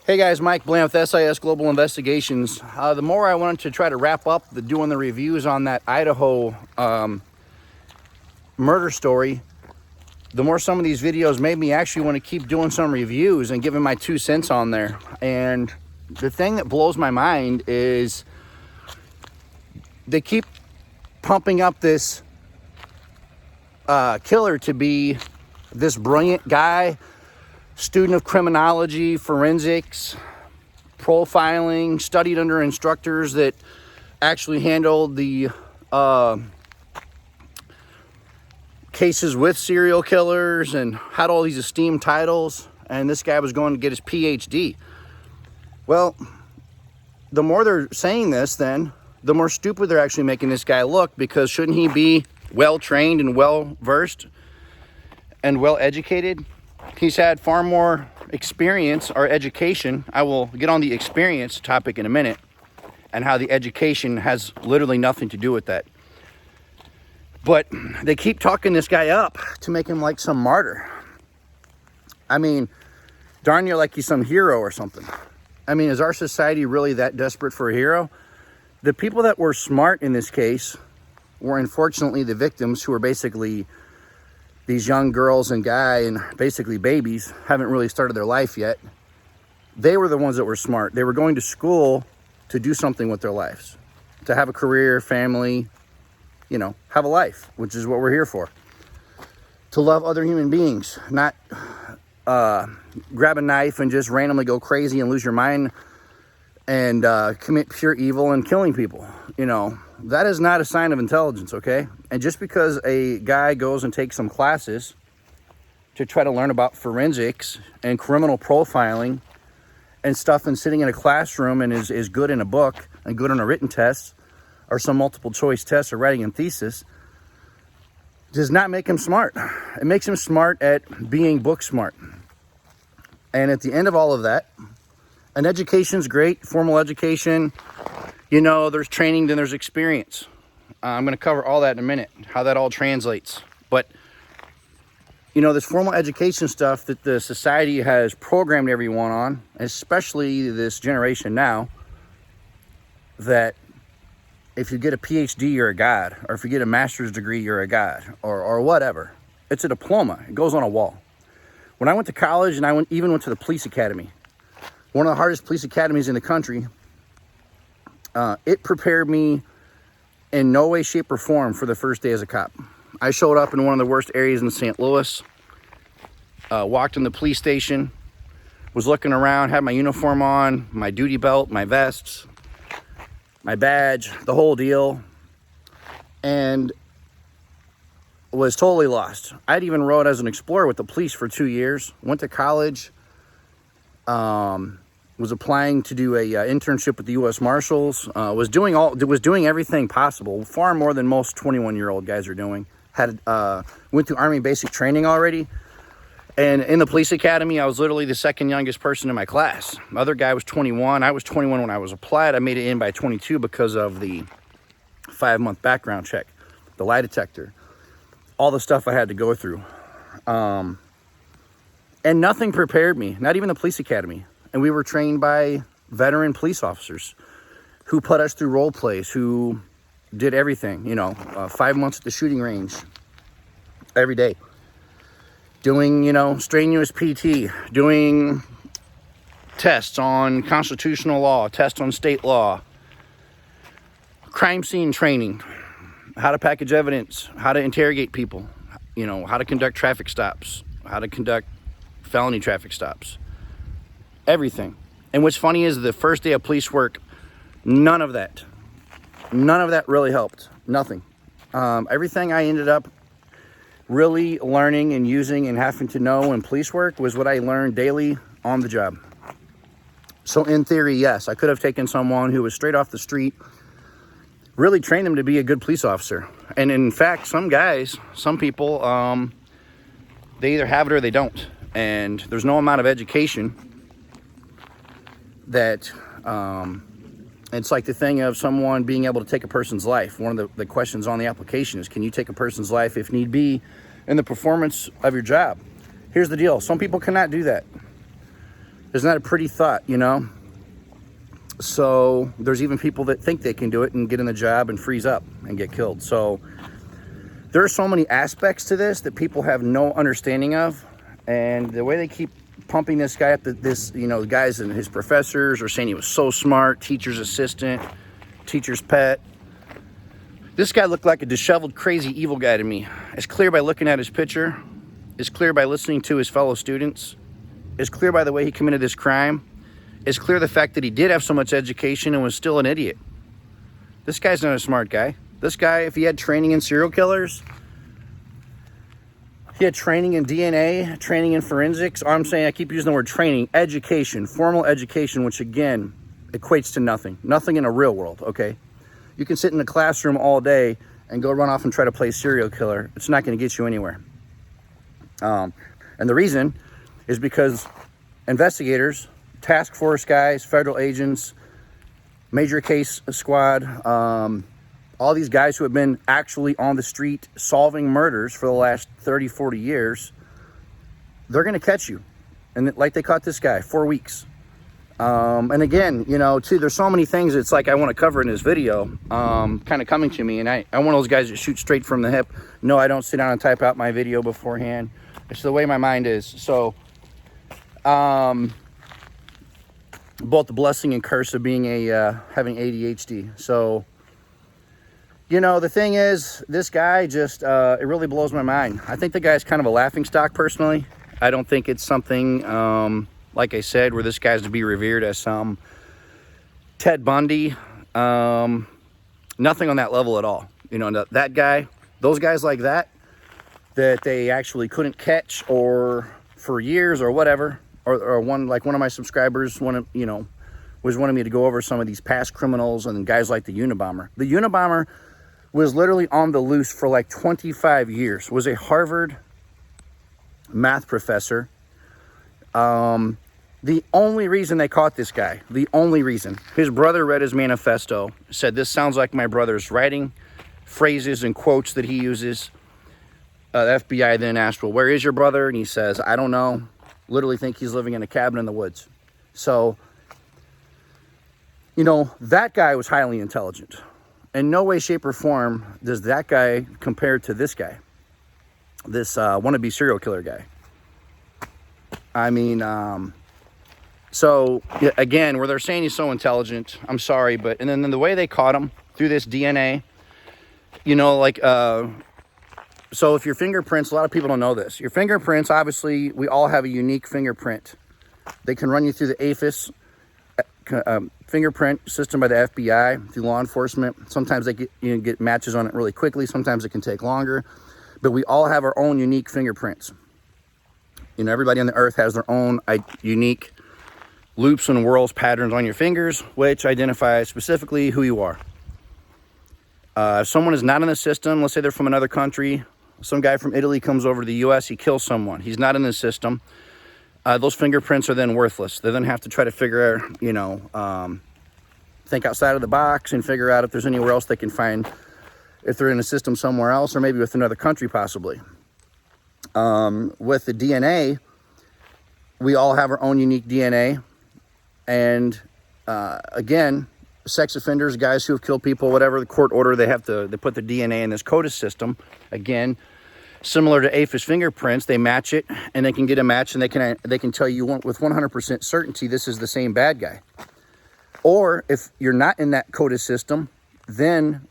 Hey guys, Mike Bland with S.I.S Global Investigations. The more I wanted to try to wrap up doing the reviews on that Idaho murder story, the more some of these videos made me actually want to keep doing some reviews and giving my 2 cents on there. And the thing that blows my mind is they keep pumping up this killer to be this brilliant guy, student of criminology, forensics, profiling, studied under instructors that actually handled the cases with serial killers and had all these esteemed titles, and this guy was going to get his PhD. Well, the more they're saying this, then the more stupid they're actually making this guy look, because shouldn't he be well trained and well versed and well educated? He's had far more experience or education. I will get on the experience topic in a minute and how the education has literally nothing to do with that. But they keep talking this guy up to make him like some martyr. I mean, darn near like he's some hero or something. I mean, is our society really that desperate for a hero? The people that were smart in this case were unfortunately the victims, who were basically these young girls and guys and basically babies, haven't really started their life yet. They were the ones that were smart. They were going to school to do something with their lives, to have a career, family, you know, have a life, which is what we're here for. To love other human beings, not grab a knife and just randomly go crazy and lose your mind and commit pure evil and killing people. You know, that is not a sign of intelligence, okay? And just because a guy goes and takes some classes to try to learn about forensics and criminal profiling and stuff, and sitting in a classroom and is good in a book and good on a written test or some multiple choice test or writing a thesis, does not make him smart. It makes him smart at being book smart. And at the end of all of that, an education's great, formal education. You know, there's training, then there's experience. I'm going to cover all that in a minute, how that all translates. But, you know, this formal education stuff that the society has programmed everyone on, especially this generation now, that if you get a PhD, you're a god, or if you get a master's degree, you're a god, or whatever. It's a diploma. It goes on a wall. When I went to college, and I even went to the police academy, one of the hardest police academies in the country, it prepared me in no way, shape, or form for the first day as a cop. I showed up in one of the worst areas in St. Louis, walked in the police station, was looking around, had my uniform on, my duty belt, my vests, my badge, the whole deal, and was totally lost. I'd even rode as an explorer with the police for 2 years, went to college, was applying to do a internship with the U.S. Marshals, was doing everything possible, far more than most 21-year-old guys are doing. Went through Army basic training already, and in the police academy, I was literally the second youngest person in my class. The other guy was 21. I was 21 when I was applied. I made it in by 22 because of the 5-month background check, the lie detector, all the stuff I had to go through. And nothing prepared me, not even the police academy. And we were trained by veteran police officers who put us through role plays, who did everything, you know, 5 months at the shooting range every day, doing, you know, strenuous PT, doing tests on constitutional law, tests on state law, crime scene training, how to package evidence, how to interrogate people, you know, how to conduct traffic stops, how to conduct felony traffic stops, everything. And what's funny is the first day of police work, none of that really helped. Nothing. Everything I ended up really learning and using and having to know in police work was what I learned daily on the job. So in theory, yes, I could have taken someone who was straight off the street, really trained them to be a good police officer. And in fact, some guys, some people, they either have it or they don't. And there's no amount of education that, it's like the thing of someone being able to take a person's life. One of the questions on the application is, can you take a person's life if need be in the performance of your job? Here's the deal. Some people cannot do that. Isn't that a pretty thought, you know? So there's even people that think they can do it and get in the job and freeze up and get killed. So there are so many aspects to this that people have no understanding of. And the way they keep pumping this guy up, you know, the guys and his professors are saying he was so smart, teacher's assistant, teacher's pet. This guy looked like a disheveled, crazy, evil guy to me. It's clear by looking at his picture. It's clear by listening to his fellow students. It's clear by the way he committed this crime. It's clear the fact that he did have so much education and was still an idiot. This guy's not a smart guy. This guy, if he had training in serial killers, he had training in DNA, training in forensics. I'm saying, I keep using the word training, education, formal education, which again, equates to nothing. Nothing in a real world, okay? You can sit in a classroom all day and go run off and try to play serial killer. It's not going to get you anywhere. And the reason is because investigators, task force guys, federal agents, major case squad, all these guys who have been actually on the street solving murders for the last 30, 40 years, they're going to catch you. And like they caught this guy, 4 weeks. And again, you know, too, there's so many things it's like I want to cover in this video, kind of coming to me. And I'm one of those guys that shoot straight from the hip. No, I don't sit down and type out my video beforehand. It's the way my mind is. So, both the blessing and curse of being having ADHD. So, you know, the thing is, this guy just, it really blows my mind. I think the guy's kind of a laughingstock personally. I don't think it's something, like I said, where this guy's to be revered as some Ted Bundy. Nothing on that level at all. You know, that guy, those guys like that they actually couldn't catch or for years or whatever. Or one of my subscribers was wanting me to go over some of these past criminals and guys like the Unabomber. The Unabomber was literally on the loose for like 25 years. Was a Harvard math professor. The only reason they caught this guy, the only reason, his brother read his manifesto, said, "This sounds like my brother's writing," phrases and quotes that he uses. The FBI then asked, "Well, where is your brother?" And he says, "I don't know. Literally think he's living in a cabin in the woods." So, you know, that guy was highly intelligent. In no way, shape, or form does that guy compare to this guy, this wannabe serial killer guy. I mean, so again, where they're saying he's so intelligent, I'm sorry, but and then the way they caught him through this DNA, you know, like so if your fingerprints, a lot of people don't know this. Your fingerprints, obviously, we all have a unique fingerprint. They can run you through the S.I.S fingerprint system by the FBI, through law enforcement. Sometimes they get matches on it really quickly. Sometimes it can take longer. But we all have our own unique fingerprints. You know, everybody on the earth has their own unique loops and whirls patterns on your fingers, which identify specifically who you are. If someone is not in the system, let's say they're from another country, some guy from Italy comes over to the U.S., he kills someone. He's not in the system. Those fingerprints are then worthless. They then have to try to figure, think outside of the box and figure out if there's anywhere else they can find, if they're in a system somewhere else or maybe with another country possibly. With the DNA, we all have our own unique DNA. And again, sex offenders, guys who have killed people, whatever the court order, they put the DNA in this CODIS system. Again, similar to S.I.S fingerprints, they match it, and they can get a match, and they can tell you with 100% certainty this is the same bad guy. Or if you're not in that CODIS system, then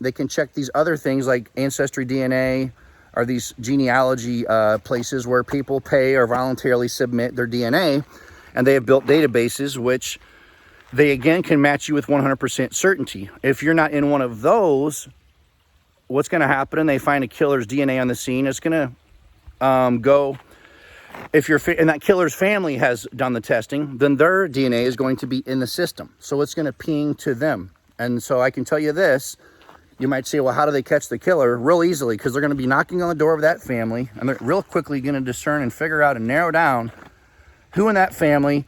they can check these other things like Ancestry DNA or these genealogy places where people pay or voluntarily submit their DNA, and they have built databases which they again can match you with 100% certainty. If you're not in one of those, what's going to happen? And they find a killer's DNA on the scene. It's going to go. If and that killer's family has done the testing, then their DNA is going to be in the system. So it's going to ping to them. And so I can tell you this. You might say, well, how do they catch the killer? Real easily, because they're going to be knocking on the door of that family, and they're real quickly going to discern and figure out and narrow down who in that family,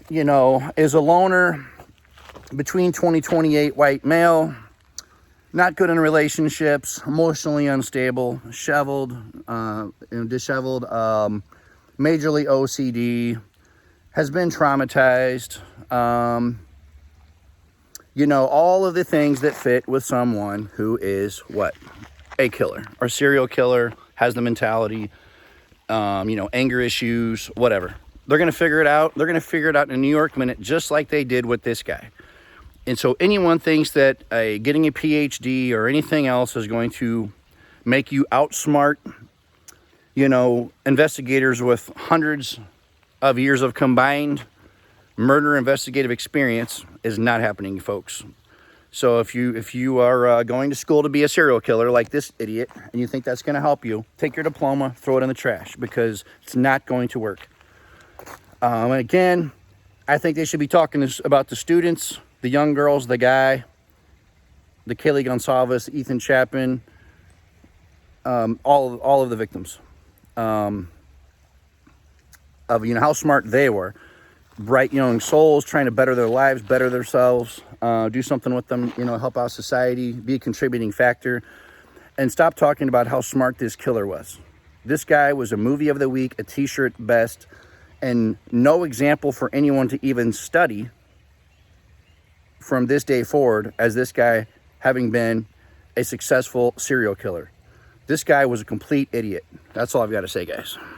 is a loner, between 20-28, white male, not good in relationships, emotionally unstable, disheveled, majorly OCD, has been traumatized. You know, all of the things that fit with someone who is what? A killer or serial killer, has the mentality, you know, anger issues, whatever. They're going to figure it out. They're going to figure it out in a New York minute, just like they did with this guy. And so anyone thinks that getting a PhD or anything else is going to make you outsmart, you know, investigators with hundreds of years of combined murder investigative experience is not happening, folks. So if you are going to school to be a serial killer like this idiot, and you think that's going to help you, take your diploma, throw it in the trash, because it's not going to work. And again, I think they should be talking about the students, the young girls, the guy, the Kaylee Gonsalves, Ethan Chapman, all of the victims, of, you know, how smart they were. Bright young souls trying to better their lives, better themselves, do something with them, you know, help out society, be a contributing factor, and stop talking about how smart this killer was. This guy was a movie of the week, a t-shirt best, and no example for anyone to even study from this day forward as this guy having been a successful serial killer. This guy was a complete idiot. That's all I've got to say, guys.